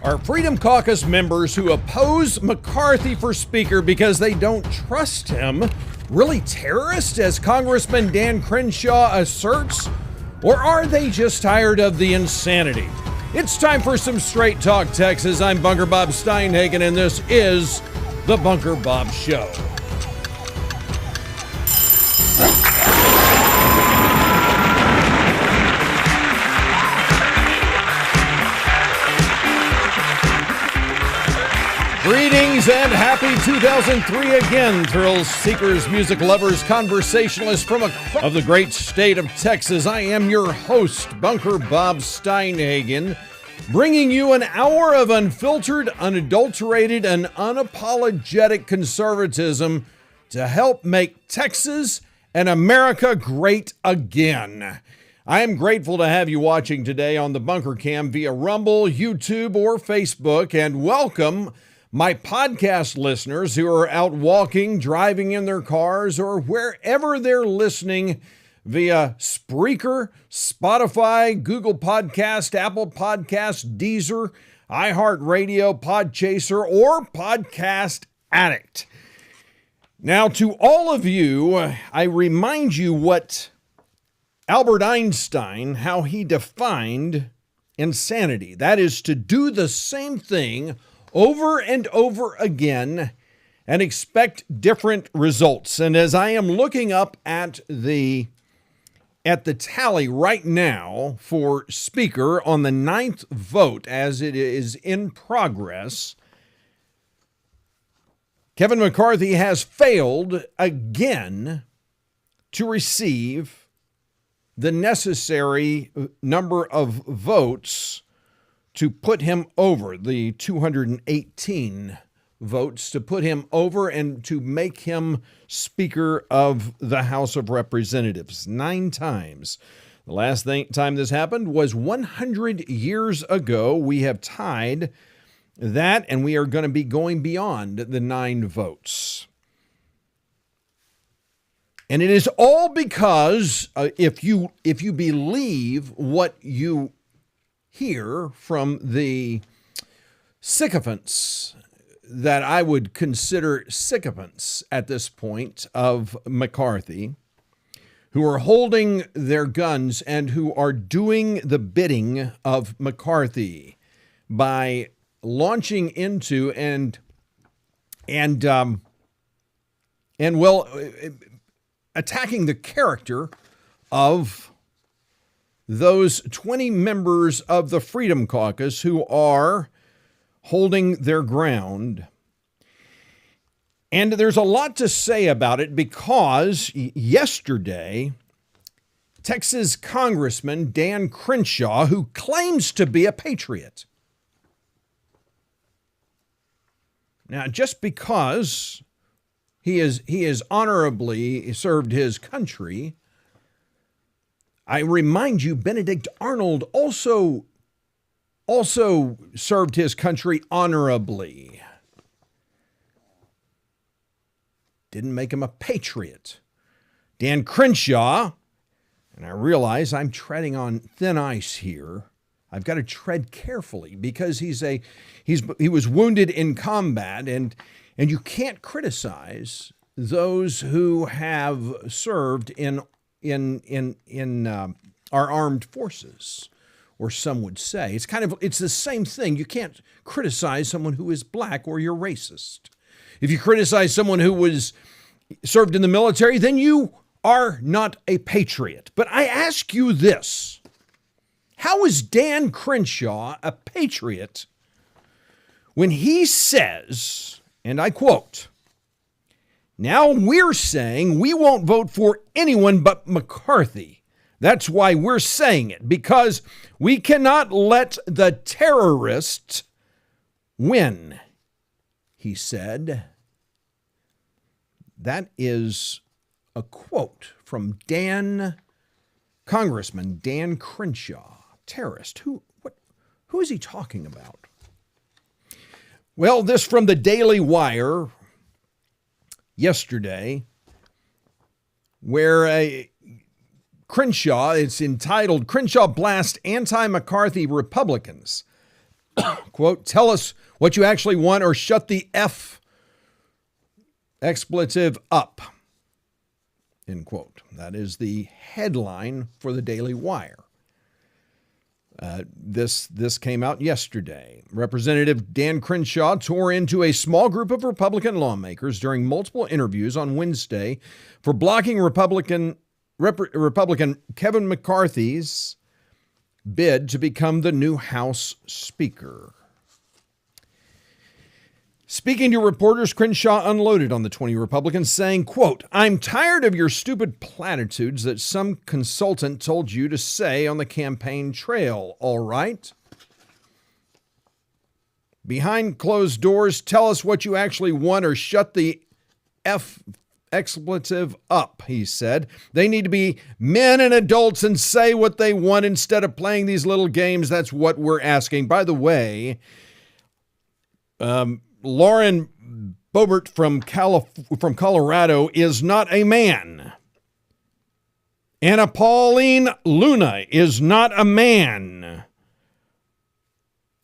Are Freedom Caucus members who oppose McCarthy for Speaker because they don't trust him really terrorists, as Congressman Dan Crenshaw asserts? Or are they just tired of the insanity? It's time for some Straight Talk Texas. I'm Bunker Bob Steinhagen, and this is The Bunker Bob Show. Greetings and happy 2003 again, thrill seekers, music lovers, conversationalists from of the great state of Texas. I am your host, Bunker Bob Steinhagen, bringing you an hour of unfiltered, unadulterated, and unapologetic conservatism to help make Texas and America great again. I am grateful to have you watching today on the Bunker Cam via Rumble, YouTube, or Facebook, and welcome my podcast listeners who are out walking, driving in their cars, or wherever they're listening via Spreaker, Spotify, Google Podcast, Apple Podcast, Deezer, iHeartRadio, Podchaser, or Podcast Addict. Now, to all of you, I remind you what Albert Einstein, how he defined insanity. That is to do the same thing over and over again and expect different results. And as I am looking up at the tally right now for Speaker on the 9th vote as it is in progress, Kevin McCarthy has failed again to receive the necessary number of votes to put him over, the 218 votes to put him over and to make him Speaker of the House of Representatives 9 times. The last time this happened was 100 years ago. We have tied that, and we are going to be going beyond the 9 votes. And it is all because if you believe what you hear from the sycophants that I would consider sycophants at this point of McCarthy, who are holding their guns and who are doing the bidding of McCarthy by launching into and attacking the character of those 20 members of the Freedom Caucus who are holding their ground. And there's a lot to say about it because yesterday, Texas Congressman Dan Crenshaw, who claims to be a patriot. Now, just because he has honorably served his country, I remind you, Benedict Arnold also served his country honorably. Didn't make him a patriot. Dan Crenshaw, and I realize I'm treading on thin ice here. I've got to tread carefully because he was wounded in combat, and you can't criticize those who have served in our armed forces, or some would say. It's the same thing. You can't criticize someone who is black or you're racist. If you criticize someone who was served in the military, then you are not a patriot. But I ask you this: how is Dan Crenshaw a patriot when he says, and I quote, "Now we're saying we won't vote for anyone but McCarthy. That's why we're saying it, because we cannot let the terrorists win," he said. That is a quote from Congressman Dan Crenshaw. Terrorist. Who is he talking about? Well, this from the Daily Wire yesterday, where Crenshaw, it's entitled, "Crenshaw Blasts Anti-McCarthy Republicans." quote, tell us what you actually want or shut the F expletive up, end quote. That is the headline for the Daily Wire. This came out yesterday. Representative Dan Crenshaw tore into a small group of Republican lawmakers during multiple interviews on Wednesday for blocking Republican Kevin McCarthy's bid to become the new House Speaker. Speaking to reporters, Crenshaw unloaded on the 20 Republicans, saying, quote, I'm tired of your stupid platitudes that some consultant told you to say on the campaign trail, all right? Behind closed doors, tell us what you actually want or shut the F expletive up, he said. They need to be men and adults and say what they want instead of playing these little games. That's what we're asking. By the way, Lauren Boebert from Colorado is not a man. Anna Pauline Luna is not a man,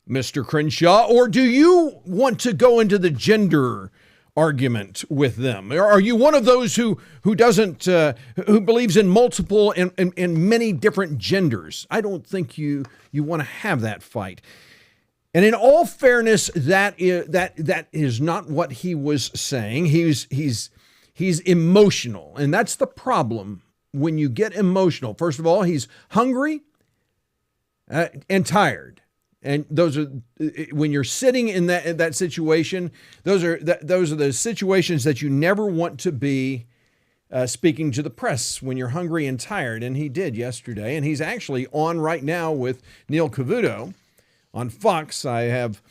Mr. Crenshaw. Or do you want to go into the gender argument with them? Are you one of those who doesn't who believes in multiple and many different genders? I don't think you want to have that fight. And in all fairness, that is not what he was saying. He's emotional, and that's the problem when you get emotional. First of all, he's hungry and tired, and those are when you're sitting in that situation. Those are the situations that you never want to be speaking to the press when you're hungry and tired. And he did yesterday, and he's actually on right now with Neil Cavuto. On Fox, I have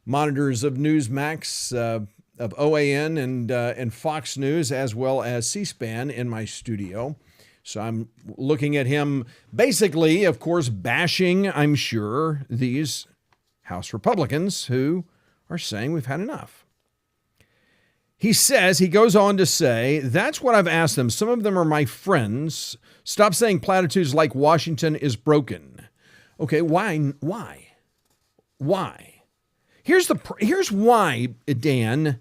monitors of Newsmax, of OAN and Fox News, as well as C-SPAN in my studio. So I'm looking at him basically, of course, bashing, I'm sure, these House Republicans who are saying we've had enough. He goes on to say, that's what I've asked them. Some of them are my friends. Stop saying platitudes like Washington is broken. Okay, why? Why? Here's why, Dan,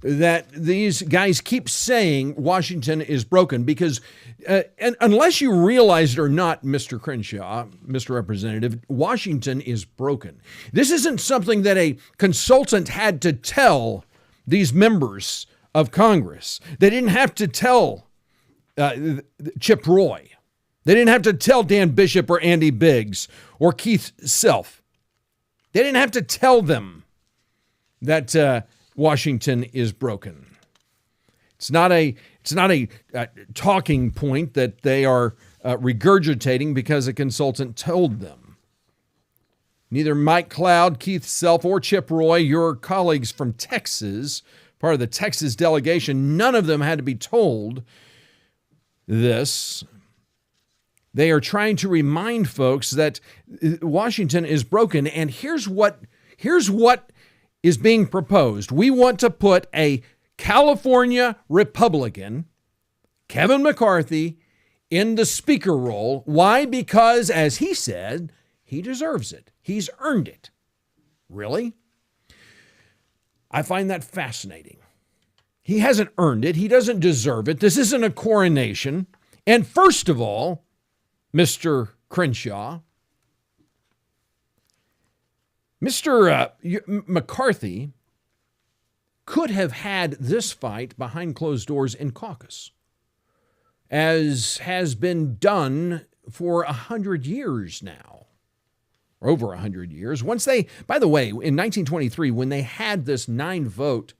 that these guys keep saying Washington is broken, because and unless you realize it or not, Mr. Crenshaw, Mr. Representative, Washington is broken. This isn't something that a consultant had to tell these members of Congress. They didn't have to tell Chip Roy. They didn't have to tell Dan Bishop or Andy Biggs or Keith Self. They didn't have to tell them that Washington is broken. It's not a talking point that they are regurgitating because a consultant told them. Neither Mike Cloud, Keith Self, or Chip Roy, your colleagues from Texas, part of the Texas delegation, none of them had to be told this. They are trying to remind folks that Washington is broken, and here's what is being proposed. We want to put a California Republican, Kevin McCarthy, in the speaker role. Why? Because, as he said, he deserves it. He's earned it. Really? I find that fascinating. He hasn't earned it. He doesn't deserve it. This isn't a coronation. And first of all, Mr. Crenshaw, Mr. McCarthy could have had this fight behind closed doors in caucus, as has been done for 100 years now, or over 100 years. Once they, by the way, in 1923, when they had this 9-vote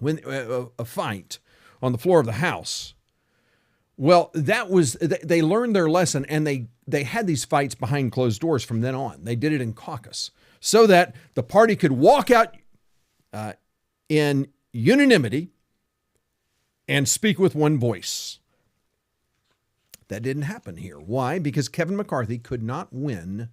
a fight on the floor of the House, well, that was, they learned their lesson, and they had these fights behind closed doors from then on. They did it in caucus so that the party could walk out in unanimity and speak with one voice. That didn't happen here. Why? Because Kevin McCarthy could not win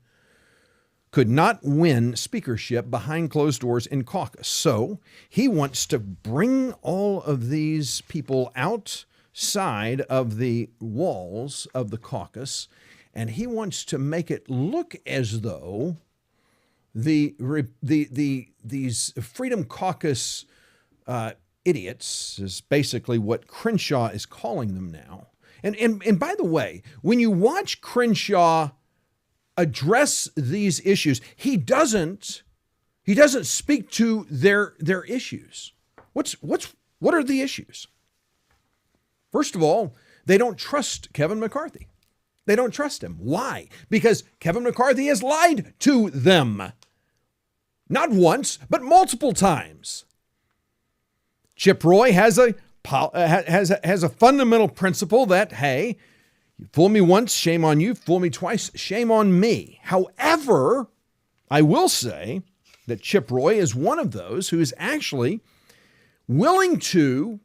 speakership behind closed doors in caucus. So he wants to bring all of these people outside of the walls of the caucus, and he wants to make it look as though these Freedom Caucus idiots is basically what Crenshaw is calling them now. And by the way, when you watch Crenshaw address these issues, he doesn't speak to their issues. What are the issues? First of all, they don't trust Kevin McCarthy. They don't trust him. Why? Because Kevin McCarthy has lied to them. Not once, but multiple times. Chip Roy has a fundamental principle that, hey, you fool me once, shame on you. Fool me twice, shame on me. However, I will say that Chip Roy is one of those who is actually willing to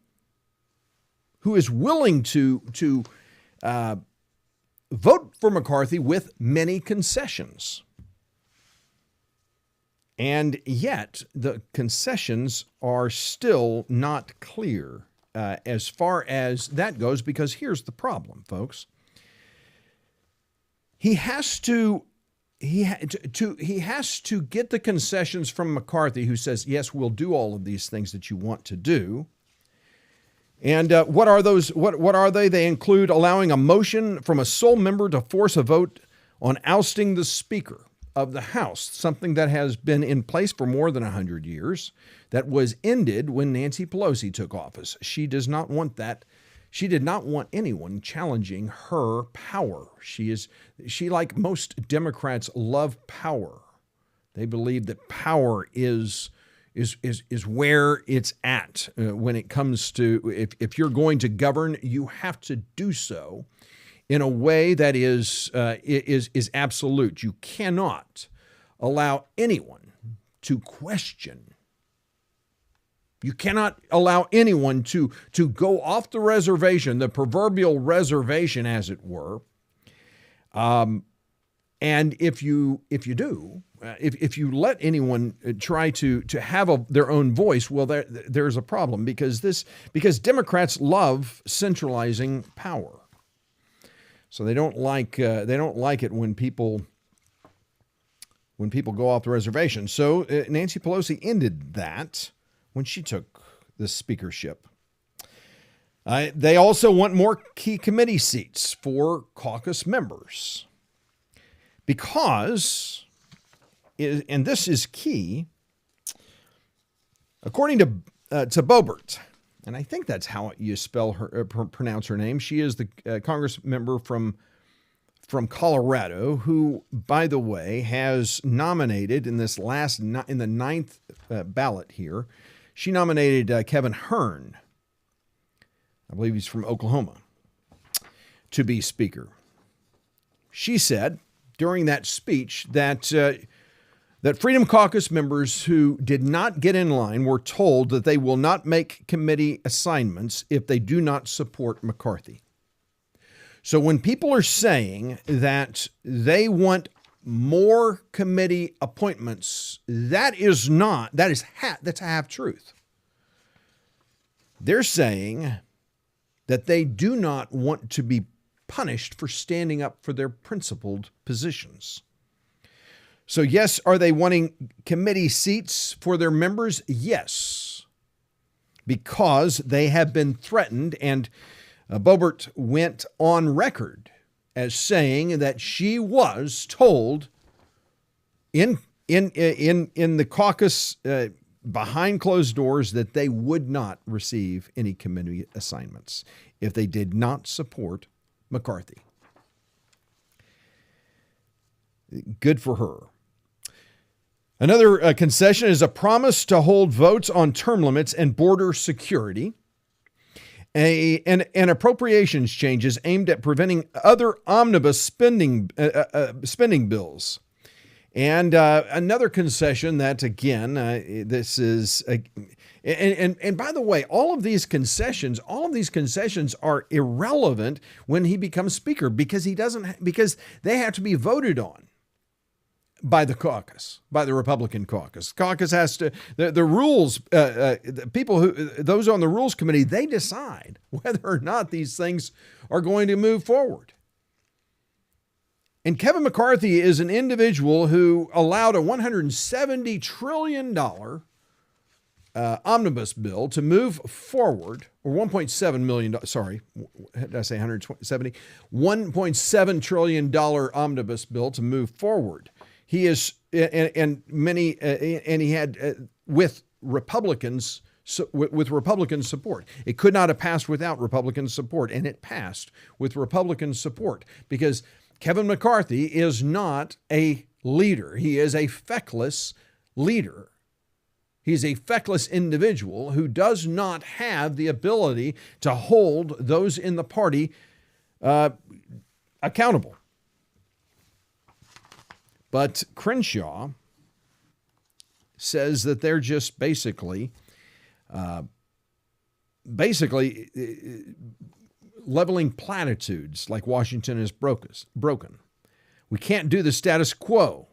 vote for McCarthy with many concessions. And yet the concessions are still not clear as far as that goes, because here's the problem, folks. He has to get the concessions from McCarthy, who says, yes, we'll do all of these things that you want to do. And what are those? What are they? They include allowing a motion from a sole member to force a vote on ousting the Speaker of the House, something that has been in place for more than 100 years, that was ended when Nancy Pelosi took office. She does not want that. She did not want anyone challenging her power. She, like most Democrats, love power. They believe that power is where it's at when it comes to, if you're going to govern, you have to do so in a way that is absolute. You cannot allow anyone to question. You cannot allow anyone to go off the reservation, the proverbial reservation, as it were. And if you do, if you let anyone try to have their own voice, well, there's a problem, because Democrats love centralizing power. So they don't like it when people go off the reservation. So Nancy Pelosi ended that when she took the speakership. They also want more key committee seats for caucus members, because, and this is key, according to Boebert, and I think that's how you spell her, pronounce her name. She is the Congress member from Colorado, who, by the way, has nominated in the ninth ballot here. She nominated Kevin Hern, I believe he's from Oklahoma, to be Speaker. She said during that speech that Freedom Caucus members who did not get in line were told that they will not make committee assignments if they do not support McCarthy. So when people are saying that they want more committee appointments, that's a half truth. They're saying that they do not want to be punished for standing up for their principled positions. So yes, are they wanting committee seats for their members? Yes, because they have been threatened, and Boebert went on record as saying that she was told in the caucus behind closed doors that they would not receive any committee assignments if they did not support McCarthy. Good for her. Another concession is a promise to hold votes on term limits and border security, and appropriations changes aimed at preventing other omnibus spending bills. And another concession that, again, this is, and by the way, all of these concessions are irrelevant when he becomes Speaker, because they have to be voted on by the caucus, by the Republican caucus. Caucus has to, the rules, those on the Rules Committee, they decide whether or not these things are going to move forward. And Kevin McCarthy is an individual who allowed a $170 trillion omnibus bill to move forward, or $1.7 million, sorry, did I say 170? $1.7 trillion omnibus bill to move forward. He is, and he had with Republicans, with Republican support. It could not have passed without Republican support, and it passed with Republican support because Kevin McCarthy is not a leader. He is a feckless leader. He's a feckless individual who does not have the ability to hold those in the party accountable. But Crenshaw says that they're just basically leveling platitudes like Washington is broken. We can't do the status quo.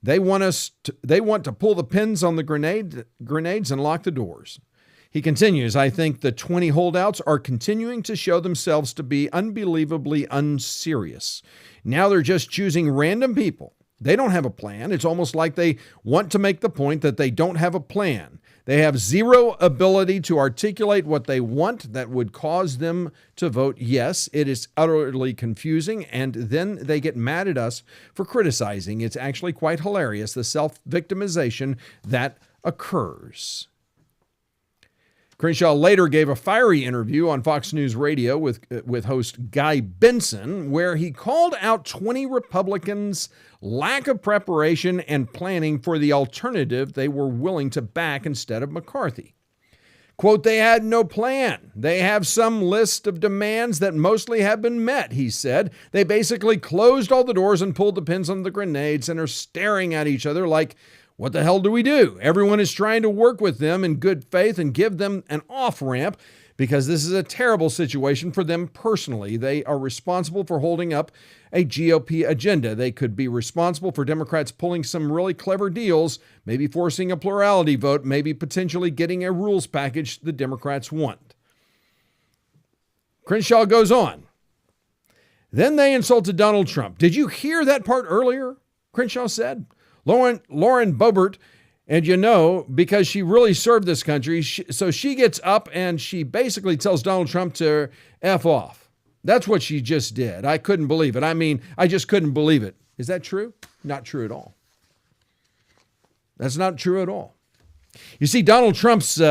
They want to pull the pins on the grenades and lock the doors. He continues, I think the 20 holdouts are continuing to show themselves to be unbelievably unserious. Now they're just choosing random people. They don't have a plan. It's almost like they want to make the point that they don't have a plan. They have zero ability to articulate what they want that would cause them to vote yes. It is utterly confusing, and then they get mad at us for criticizing. It's actually quite hilarious, the self-victimization that occurs. Crenshaw later gave a fiery interview on Fox News Radio with host Guy Benson, where he called out 20 Republicans' lack of preparation and planning for the alternative they were willing to back instead of McCarthy. Quote, they had no plan. They have some list of demands that mostly have been met, he said. They basically closed all the doors and pulled the pins on the grenades and are staring at each other like, what the hell do we do? Everyone is trying to work with them in good faith and give them an off-ramp because this is a terrible situation for them personally. They are responsible for holding up a GOP agenda. They could be responsible for Democrats pulling some really clever deals, maybe forcing a plurality vote, maybe potentially getting a rules package the Democrats want. Crenshaw goes on. Then they insulted Donald Trump. Did you hear that part earlier? Crenshaw said. Lauren Boebert, and because she really served this country, so she gets up and she basically tells Donald Trump to F off. That's what she just did. I couldn't believe it. I mean, I just couldn't believe it. Is that true? Not true at all. That's not true at all. You see, Donald Trump's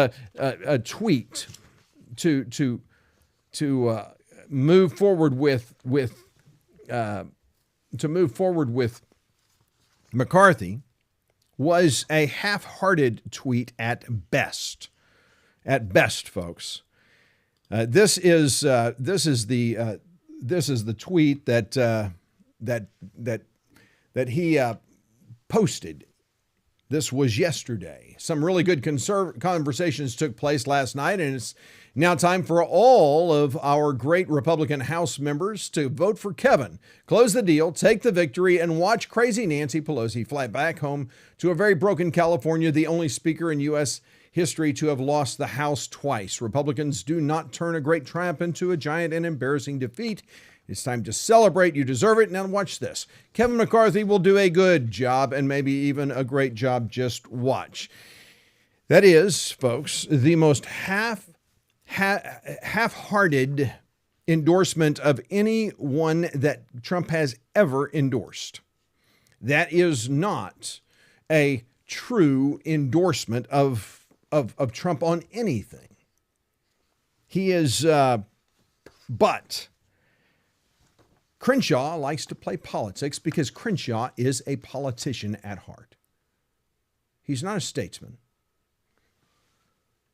tweet to move forward with McCarthy was a half-hearted tweet at best. At best, folks. This is the tweet that he posted. This was yesterday. Some really good conversations took place last night, and it's now time for all of our great Republican House members to vote for Kevin. Close the deal, take the victory, and watch crazy Nancy Pelosi fly back home to a very broken California, the only speaker in U.S. history to have lost the House twice. Republicans do not turn a great triumph into a giant and embarrassing defeat. It's time to celebrate. You deserve it. Now watch this. Kevin McCarthy will do a good job and maybe even a great job. Just watch. That is, folks, the most half-hearted endorsement of anyone that Trump has ever endorsed. That is not a true endorsement of Trump on anything. He is, but Crenshaw likes to play politics because Crenshaw is a politician at heart. He's not a statesman.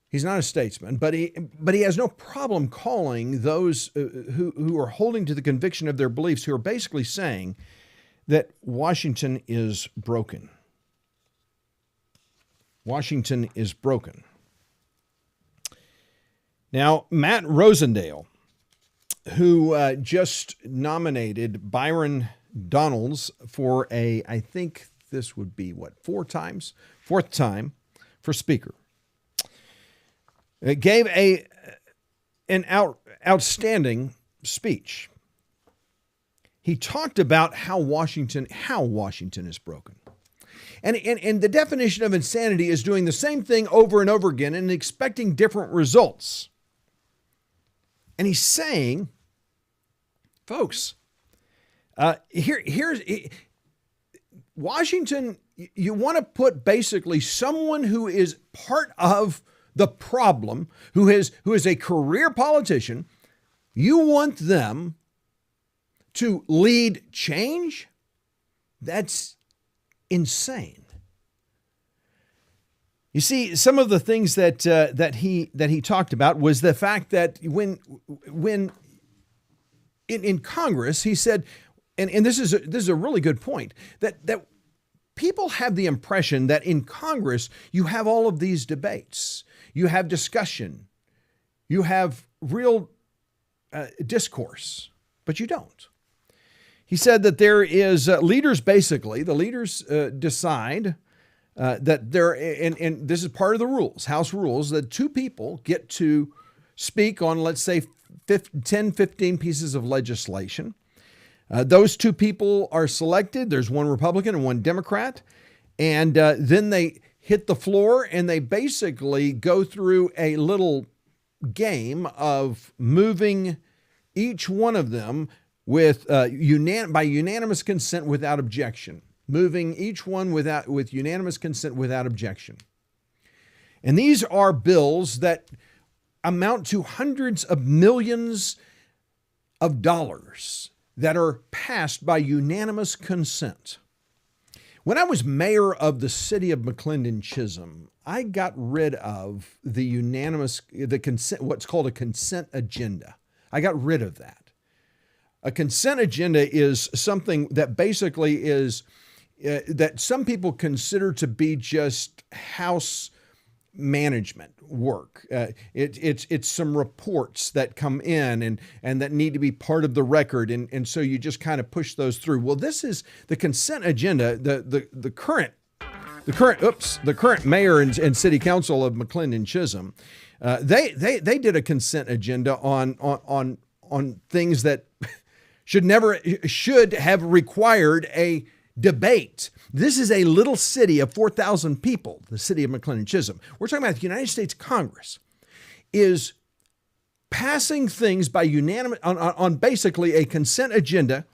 He's not a statesman, but he has no problem calling those who are holding to the conviction of their beliefs, who are basically saying that Washington is broken. Washington is broken. Now, Matt Rosendale, who just nominated Byron Donalds for I think this would be fourth time for Speaker, gave an outstanding speech. he talked about how Washington is broken. And the definition of insanity is doing the same thing over and over again and expecting different results. And he's saying, folks, here's Washington, you want to put basically someone who is part of the problem, who is a career politician, you want them to lead change? That's insane. You see, some of the things that he talked about was the fact that when in Congress, he said, and this is a really good point, that people have the impression that in Congress you have all of these debates, you have discussion, you have real discourse, but you don't. He said that there is leaders, basically, the leaders decide that there, and this is part of the rules, House rules, that two people get to speak on, let's say, 10, 15 pieces of legislation. Those two people are selected. There's one Republican and one Democrat. And then they hit the floor and they basically go through a little game of moving each one of them with by unanimous consent without objection. Moving each one with unanimous consent without objection. And these are bills that amount to hundreds of millions of dollars that are passed by unanimous consent. When I was mayor of the city of McClendon-Chisholm, I got rid of the consent, what's called a consent agenda. I got rid of that. A consent agenda is something that basically is that some people consider to be just house management work. It's some reports that come in and that need to be part of the record. And so you just kind of push those through. Well, this is the consent agenda. The current mayor and city council of McClendon-Chisholm, they did a consent agenda on things that should have required a debate. This is a little city of 4,000 people, the city of McClendon-Chisholm. We're talking about the United States Congress is passing things by unanimous on basically a consent agenda,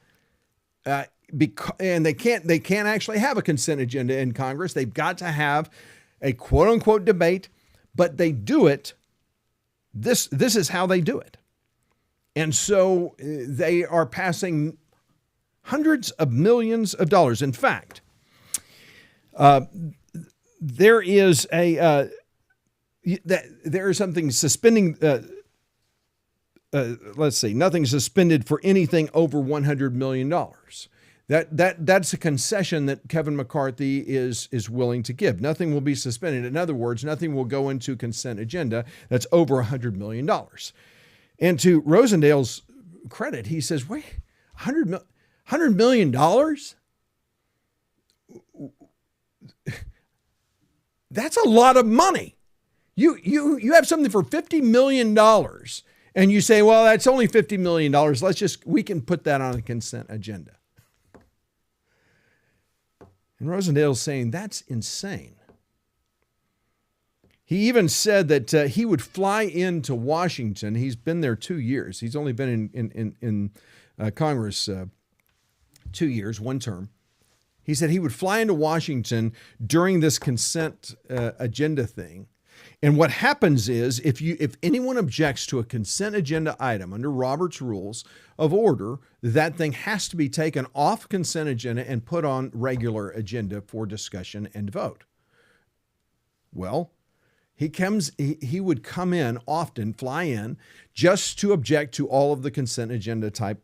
and they can't actually have a consent agenda in Congress. They've got to have a quote unquote debate, but they do it. This is how they do it, and so they are passing hundreds of millions of dollars. In fact, there is something suspending. Let's see, nothing suspended for anything over $100 million. That's a concession that Kevin McCarthy is willing to give. Nothing will be suspended. In other words, nothing will go into consent agenda that's over $100 million. And to Rosendale's credit, he says, wait, $100 million? That's a lot of money. You have something for $50 million and you say, well, that's only $50 million. We can put that on a consent agenda. And Rosendale's saying that's insane. He even said that he would fly into Washington. He's been there 2 years. He's only been in Congress 2 years, one term. He said he would fly into Washington during this consent agenda thing. And what happens is if anyone objects to a consent agenda item under Robert's Rules of Order, that thing has to be taken off consent agenda and put on regular agenda for discussion and vote. Well, he would come in often, fly in, just to object to all of the consent agenda type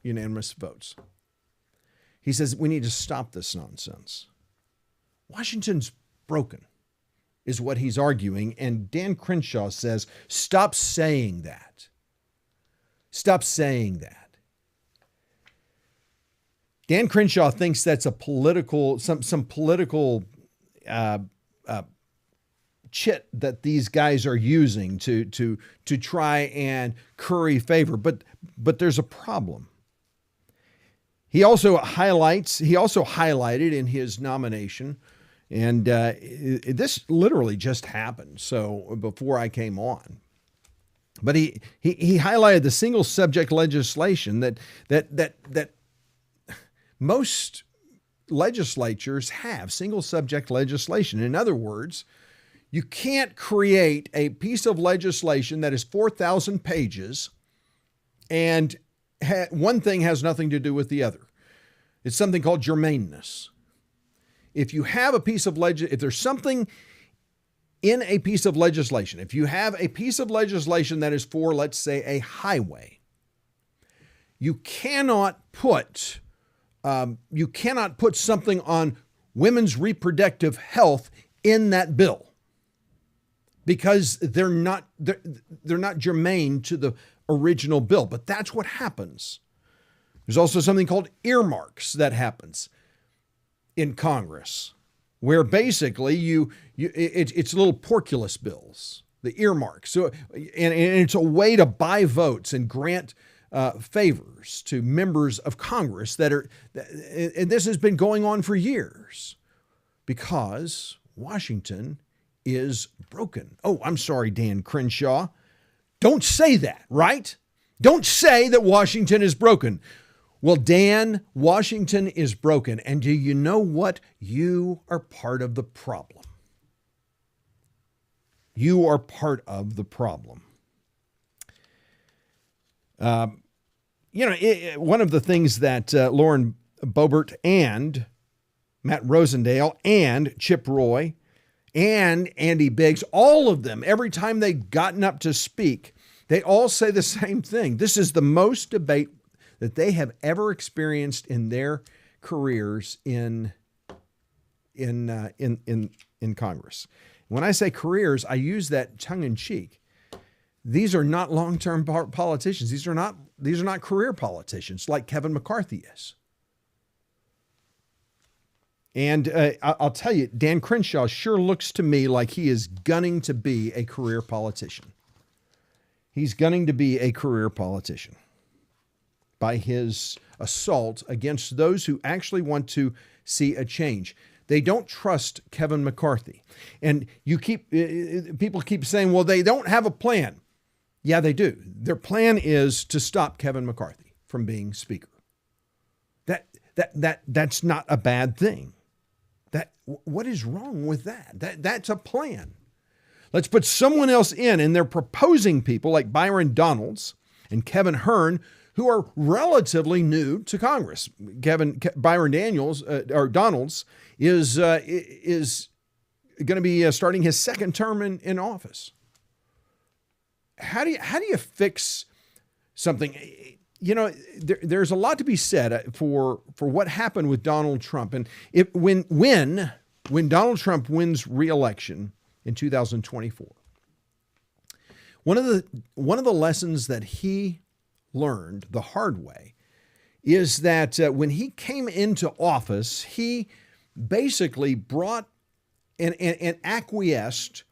unanimous votes. He says, we need to stop this nonsense. Washington's broken, is what he's arguing. And Dan Crenshaw says, stop saying that. Stop saying that. Dan Crenshaw thinks that's a political, some political chit that these guys are using to try and curry favor. But there's a problem. He also highlighted in his nomination, and this literally just happened, so before I came on. But he highlighted the single subject legislation that most legislatures have, single subject legislation. In other words, you can't create a piece of legislation that is 4,000 pages and one thing has nothing to do with the other. It's something called germaneness. If you have a piece of if there's something in a piece of legislation, if you have a piece of legislation that is for, let's say, a highway, you cannot put something on women's reproductive health in that bill because they're not germane to the original bill. But that's what happens. There's also something called earmarks that happens in Congress, where basically it's little porculus bills, the earmarks. So, and it's a way to buy votes and grant favors to members of Congress and this has been going on for years because Washington is broken. Oh, I'm sorry, Dan Crenshaw. Don't say that, right? Don't say that Washington is broken. Well, Dan, Washington is broken. And do you know what? You are part of the problem. You are part of the problem. One of the things that Lauren Boebert and Matt Rosendale and Chip Roy and Andy Biggs, all of them, every time they've gotten up to speak, they all say the same thing. This is the most debate that they have ever experienced in their careers in Congress. When I say careers, I use that tongue in cheek. These are not long-term politicians. These are not career politicians like Kevin McCarthy is. And I'll tell you, Dan Crenshaw sure looks to me like he is gunning to be a career politician. He's gunning to be a career politician by his assault against those who actually want to see a change. They don't trust Kevin McCarthy. And people keep saying, well, they don't have a plan. Yeah, they do. Their plan is to stop Kevin McCarthy from being speaker. That's not a bad thing. What is wrong with that? That's a plan. Let's put someone else in, and they're proposing people like Byron Donalds and Kevin Hern, who are relatively new to Congress. Byron Donalds is going to be starting his second term in office. How do you fix something? You know, there's a lot to be said for what happened with Donald Trump, and when Donald Trump wins re-election in 2024, one of the lessons that he learned the hard way is that when he came into office, he basically brought and acquiesced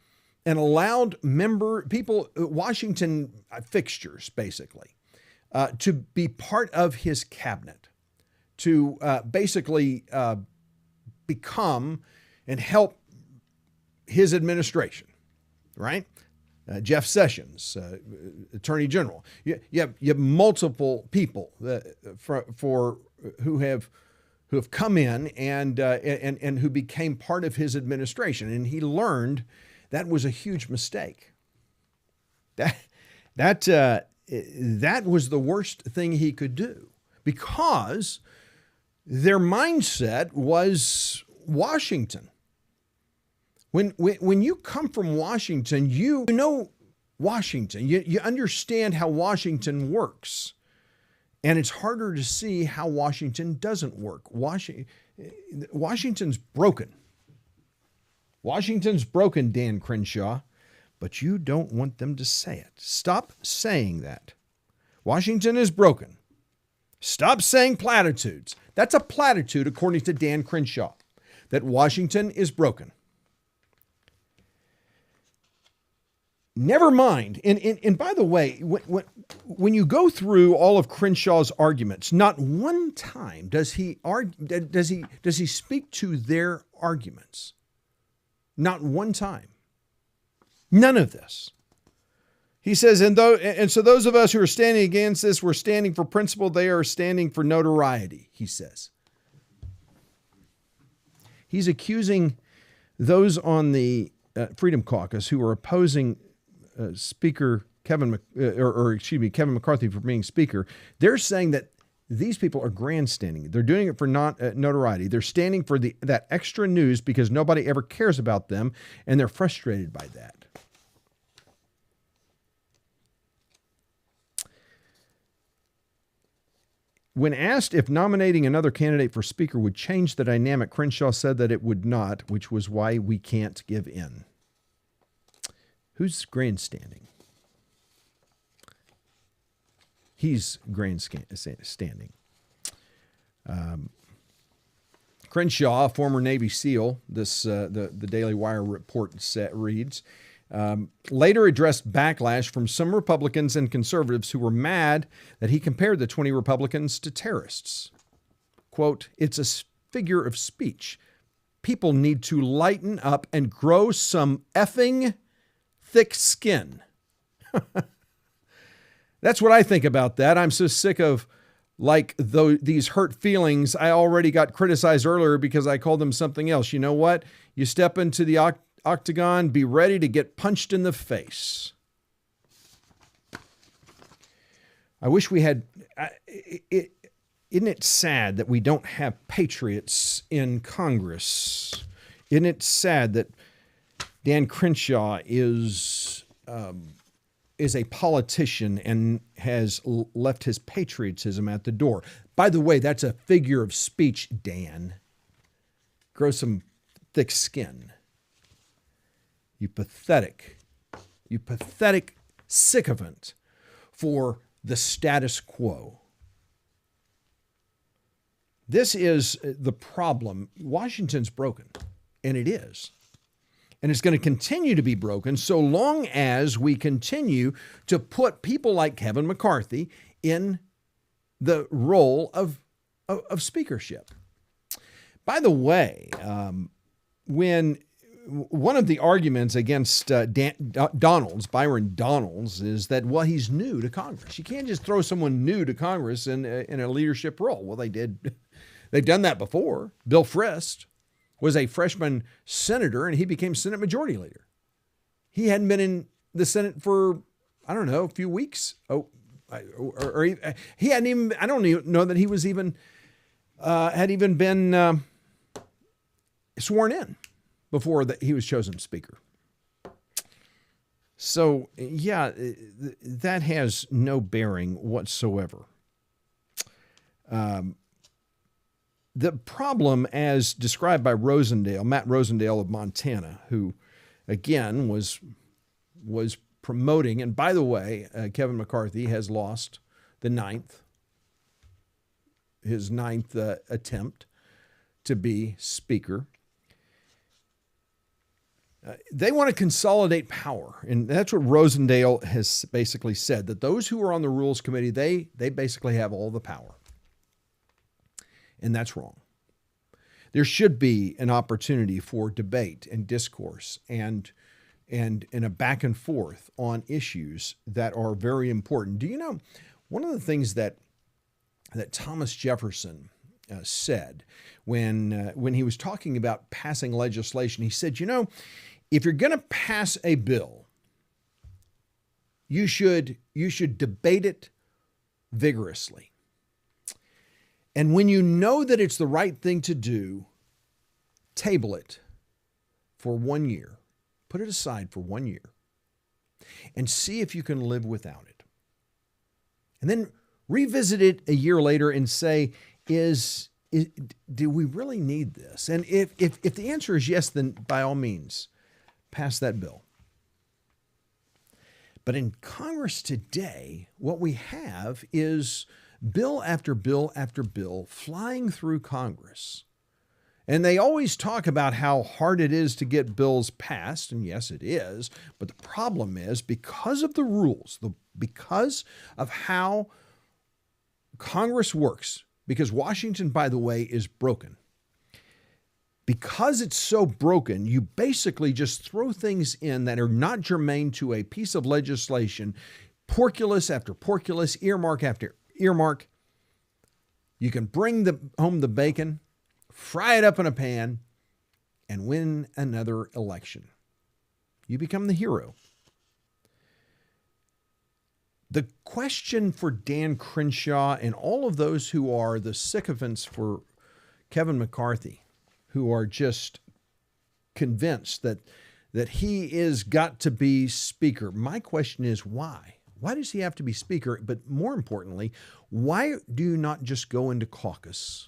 and allowed Washington fixtures, basically, to be part of his cabinet, to basically become and help his administration, right? Jeff Sessions, Attorney General. You have multiple people who have come in and who became part of his administration, and he learned that was a huge mistake. That was the worst thing he could do because their mindset was Washington. When you come from Washington, you know Washington. You understand how Washington works. And it's harder to see how Washington doesn't work. Washington's broken. Washington's broken, Dan Crenshaw, but you don't want them to say it. Stop saying that. Washington is broken. Stop saying platitudes. That's a platitude, according to Dan Crenshaw, that Washington is broken. Never mind. And by the way, when you go through all of Crenshaw's arguments, not one time does he speak to their arguments. Not one time. None of this. He says, and so those of us who are standing against this, we're standing for principle. They are standing for notoriety, he says. He's accusing those on the Freedom Caucus who are opposing Speaker Kevin McCarthy for being Speaker. They're saying that these people are grandstanding. They're doing it for notoriety. They're standing for that extra news because nobody ever cares about them, and they're frustrated by that. When asked if nominating another candidate for Speaker would change the dynamic, Crenshaw said that it would not, which was why we can't give in. Who's grandstanding? He's grandstanding. Crenshaw, a former Navy SEAL, the Daily Wire report reads, later addressed backlash from some Republicans and conservatives who were mad that he compared the 20 Republicans to terrorists. Quote, it's a figure of speech. People need to lighten up and grow some effing thick skin. That's what I think about that. I'm so sick of these hurt feelings. I already got criticized earlier because I called them something else. You know what? You step into the octagon, be ready to get punched in the face. I wish we had... Isn't it sad that we don't have patriots in Congress? Isn't it sad that Dan Crenshaw is a politician and has left his patriotism at the door? By the way, that's a figure of speech, Dan. Grow some thick skin. You pathetic sycophant for the status quo. This is the problem. Washington's broken, and it is. And it's going to continue to be broken so long as we continue to put people like Kevin McCarthy in the role of speakership. By the way, when one of the arguments against Byron Donalds, is that, well, he's new to Congress. You can't just throw someone new to Congress in a leadership role. Well, they've done that before. Bill Frist was a freshman senator, and he became Senate Majority Leader. He hadn't been in the Senate for, I don't know, a few weeks. He hadn't even, I don't even know that he was even, had even been sworn in before he was chosen Speaker. So, yeah, that has no bearing whatsoever. The problem, as described by Matt Rosendale of Montana, who, again, was promoting, and by the way, Kevin McCarthy has lost his ninth attempt to be Speaker. They want to consolidate power, and that's what Rosendale has basically said, that those who are on the Rules Committee, they basically have all the power. And that's wrong. There should be an opportunity for debate and discourse and a back and forth on issues that are very important. Do you know, one of the things that Thomas Jefferson said when he was talking about passing legislation, he said, you know, if you're going to pass a bill, you should debate it vigorously. And when you know that it's the right thing to do, table it for 1 year. Put it aside for 1 year and see if you can live without it. And then revisit it a year later and say, do we really need this? And if the answer is yes, then by all means, pass that bill. But in Congress today, what we have is bill after bill after bill flying through Congress. And they always talk about how hard it is to get bills passed, and yes, it is. But the problem is because of the rules, because of how Congress works, because Washington, by the way, is broken. Because it's so broken, you basically just throw things in that are not germane to a piece of legislation, porculus after porculus, earmark after earmark. You can bring home the bacon, fry it up in a pan, and win another election. You become the hero. The question for Dan Crenshaw and all of those who are the sycophants for Kevin McCarthy, who are just convinced that he is got to be speaker. My question is why? Why does he have to be speaker? But more importantly, why do you not just go into caucus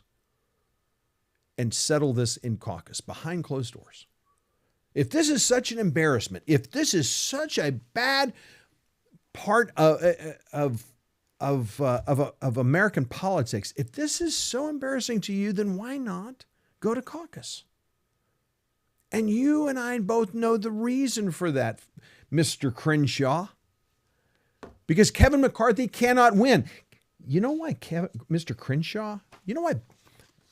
and settle this in caucus behind closed doors? If this is such an embarrassment, if this is such a bad part of American politics, if this is so embarrassing to you, then why not go to caucus? And you and I both know the reason for that, Mr. Crenshaw. Because Kevin McCarthy cannot win. You know why Mr. Crenshaw? You know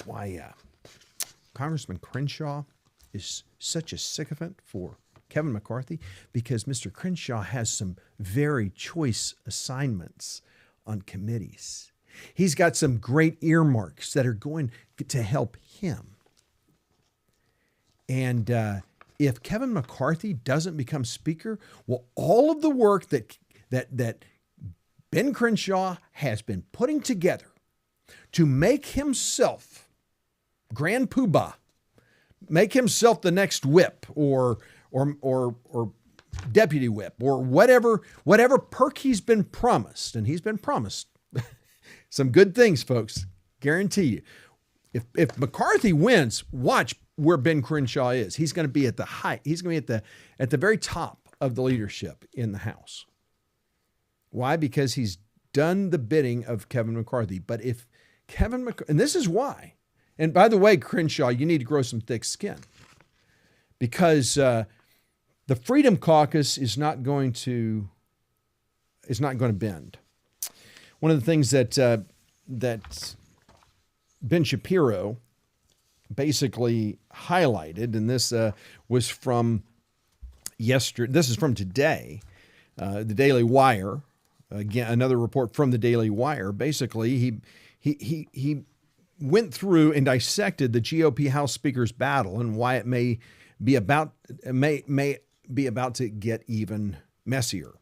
why Congressman Crenshaw is such a sycophant for Kevin McCarthy? Because Mr. Crenshaw has some very choice assignments on committees. He's got some great earmarks that are going to help him. And if Kevin McCarthy doesn't become speaker, well, all of the work that Ben Crenshaw has been putting together to make himself Grand Poobah, make himself the next whip or deputy whip or whatever perk he's been promised, and he's been promised some good things, folks. Guarantee you. If McCarthy wins, watch where Ben Crenshaw is. He's going to be at the height. He's going to be at the very top of the leadership in the House. Why? Because he's done the bidding of Kevin McCarthy. But if Kevin McCarthy, and this is why, and by the way, Crenshaw, you need to grow some thick skin, because the Freedom Caucus is not going to bend. One of the things that Ben Shapiro basically highlighted, and this was from yesterday. This is from today, the Daily Wire. Again, another report from the Daily Wire. Basically, he went through and dissected the GOP House Speaker's battle and why it may be about to get even messier.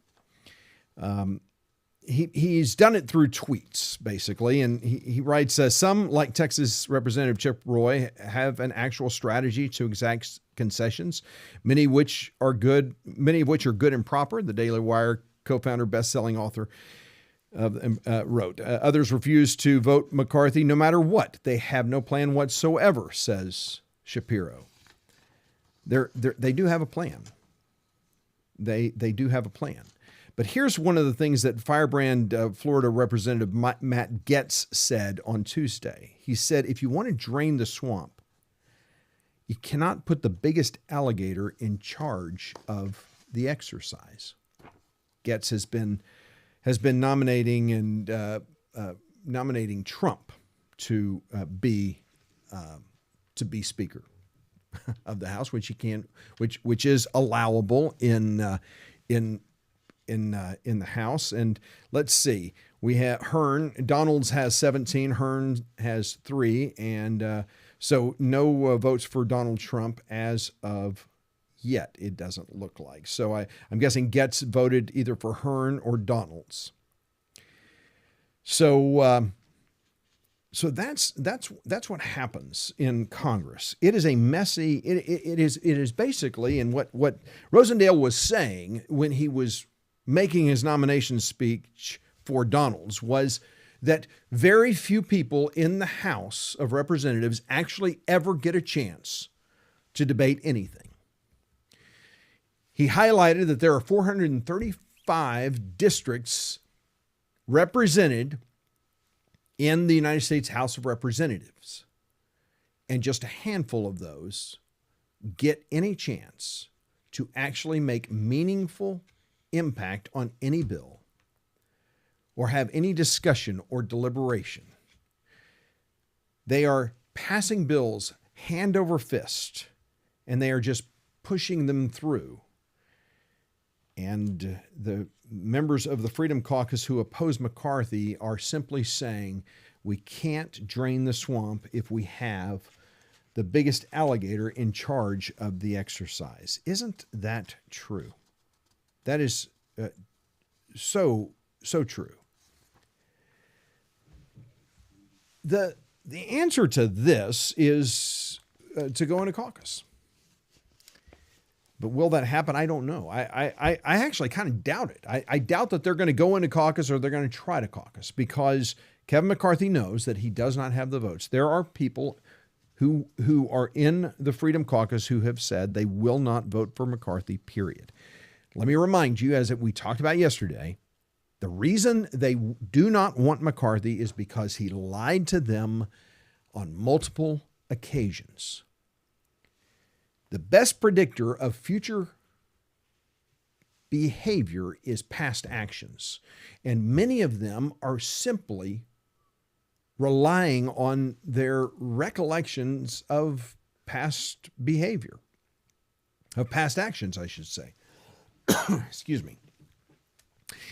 He's done it through tweets, basically, and he writes, some, like Texas Representative Chip Roy, have an actual strategy to exact concessions, many of which are good and proper. The Daily Wire co-founder, best-selling author wrote. Others refuse to vote McCarthy no matter what. They have no plan whatsoever, says Shapiro. They do have a plan. They do have a plan. But here's one of the things that Firebrand Florida Representative Matt Gaetz said on Tuesday. He said, if you want to drain the swamp, you cannot put the biggest alligator in charge of the exercise. Gaetz has been nominating Trump to be Speaker of the House, which is allowable in the House. And let's see, we have Donalds has 17, Hearn has 3, and so no votes for Donald Trump as of yet, it doesn't look like. So I'm guessing Gaetz voted either for Hearn or Donalds. So that's what happens in Congress. It is a messy. It is basically, and what Rosendale was saying when he was making his nomination speech for Donalds was that very few people in the House of Representatives actually ever get a chance to debate anything. He highlighted that there are 435 districts represented in the United States House of Representatives. and just a handful of those get any chance to actually make meaningful impact on any bill or have any discussion or deliberation. They are passing bills hand over fist, and they are just pushing them through. And the members of the Freedom Caucus who oppose McCarthy are simply saying, we can't drain the swamp if we have the biggest alligator in charge of the exercise. Isn't that true? That is so true. The answer to this is to go into caucus. But will that happen? I don't know. I actually kind of doubt it. I doubt that they're going to go into caucus or they're going to try to caucus, because Kevin McCarthy knows that he does not have the votes. There are people who are in the Freedom Caucus who have said they will not vote for McCarthy, period. Let me remind you, as we talked about yesterday, the reason they do not want McCarthy is because he lied to them on multiple occasions. The best predictor of future behavior is past actions, and many of them are simply relying on their recollections of past behavior, of past actions, I should say. Excuse me.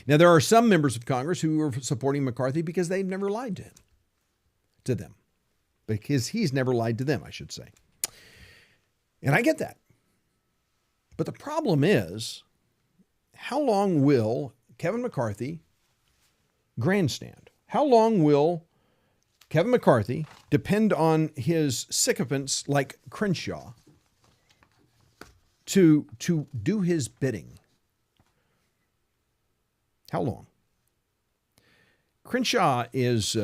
Now, there are some members of Congress who are supporting McCarthy because they've never lied to them, because he's never lied to them, I should say. And I get that. But the problem is, how long will Kevin McCarthy grandstand? How long will Kevin McCarthy depend on his sycophants like Crenshaw to do his bidding? How long? Crenshaw is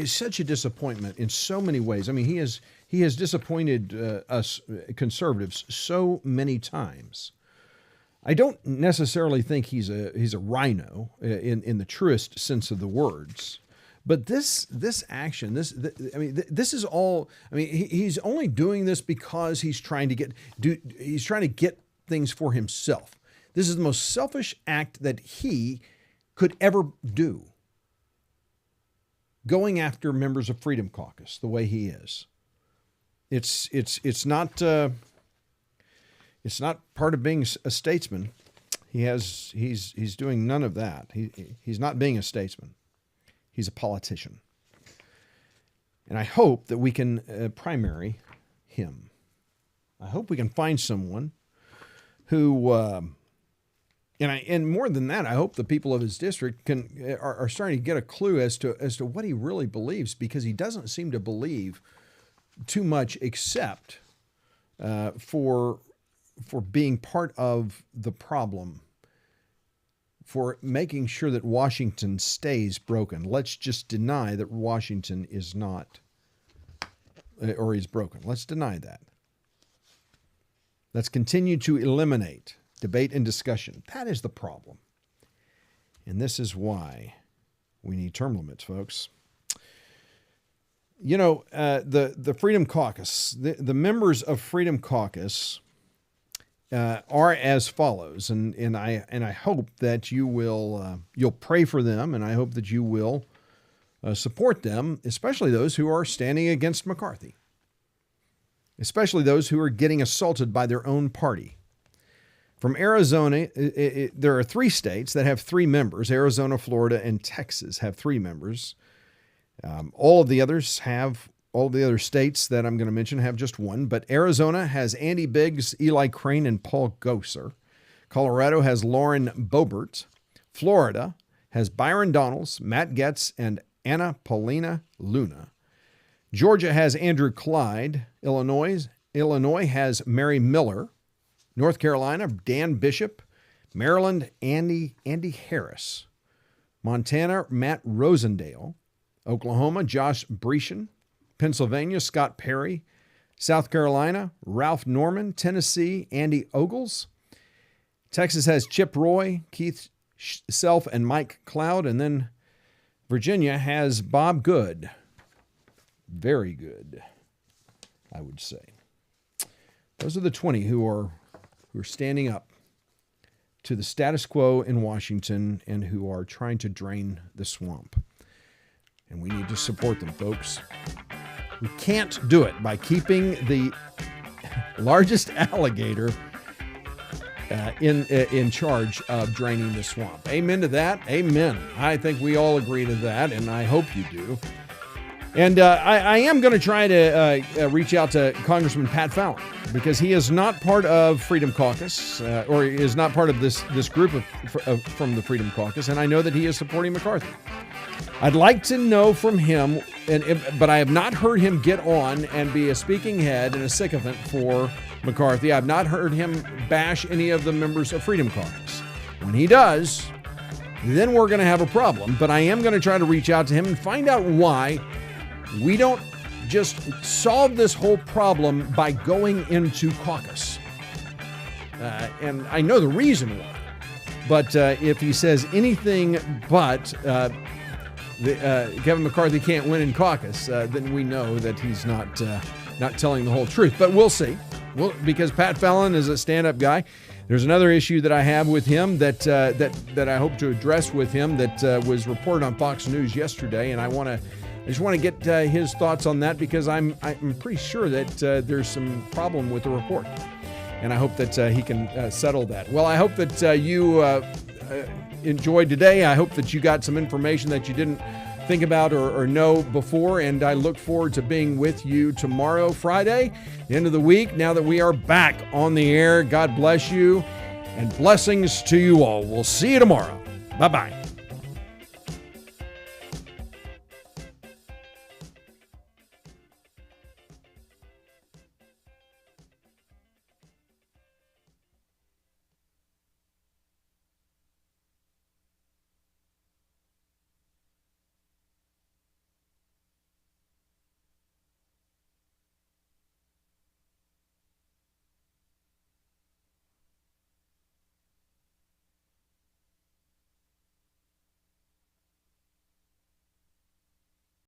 such a disappointment in so many ways. I mean, he has disappointed us conservatives so many times. I don't necessarily think he's a rhino in the truest sense of the words, but this action, this is all. I mean, he's only doing this because he's trying to get things for himself. This is the most selfish act that he could ever do, going after members of Freedom Caucus the way he is. It's not part of being a statesman. He's doing none of that. He's not being a statesman. He's a politician. And I hope that we can primary him. I hope we can find someone who and more than that, I hope the people of his district are starting to get a clue as to what he really believes, because he doesn't seem to believe too much except for being part of the problem, for making sure that Washington stays broken. Let's just deny that Washington is not, or is broken. Let's deny that. Let's continue to eliminate debate and discussion. That is the problem. And this is why we need term limits, folks. You know, the Freedom Caucus, the members of Freedom Caucus are as follows, and I hope that you will you'll pray for them, and I hope that you will support them, especially those who are standing against McCarthy, especially those who are getting assaulted by their own party. From Arizona, there are 3 states that have 3 members. Arizona, Florida, and Texas have 3 members. All of the other states that I'm going to mention have just 1. But Arizona has Andy Biggs, Eli Crane, and Paul Gosar. Colorado has Lauren Boebert. Florida has Byron Donalds, Matt Getz, and Anna Paulina Luna. Georgia has Andrew Clyde. Illinois has Mary Miller. North Carolina, Dan Bishop. Maryland, Andy Harris. Montana, Matt Rosendale. Oklahoma, Josh Breschen. Pennsylvania, Scott Perry. South Carolina, Ralph Norman. Tennessee, Andy Ogles. Texas has Chip Roy, Keith Self, and Mike Cloud. And then Virginia has Bob Good. very good, I would say. Those are the 20 who are standing up to the status quo in Washington and who are trying to drain the swamp. And we need to support them, folks. We can't do it by keeping the largest alligator in charge of draining the swamp. Amen to that? Amen. I think we all agree to that, and I hope you do. And I am going to try to reach out to Congressman Pat Fallon, because he is not part of Freedom Caucus, or is not part of this group from the Freedom Caucus, and I know that he is supporting McCarthy. I'd like to know from him, but I have not heard him get on and be a speaking head and a sycophant for McCarthy. I've not heard him bash any of the members of Freedom Caucus. When he does, then we're going to have a problem. But I am going to try to reach out to him and find out why we don't just solve this whole problem by going into caucus. And I know the reason why. But if he says anything but Kevin McCarthy can't win in caucus, then we know that he's not telling the whole truth. But we'll see. Because Pat Fallon is a stand-up guy. There's another issue that I have with him that I hope to address with him that was reported on Fox News yesterday, and I just want to get his thoughts on that, because I'm pretty sure that there's some problem with the report, and I hope that he can settle that. Well, I hope that you enjoyed today. I hope that you got some information that you didn't think about or know before, and I look forward to being with you tomorrow, Friday, the end of the week, now that we are back on the air. God bless you, and blessings to you all. We'll see you tomorrow. Bye-bye.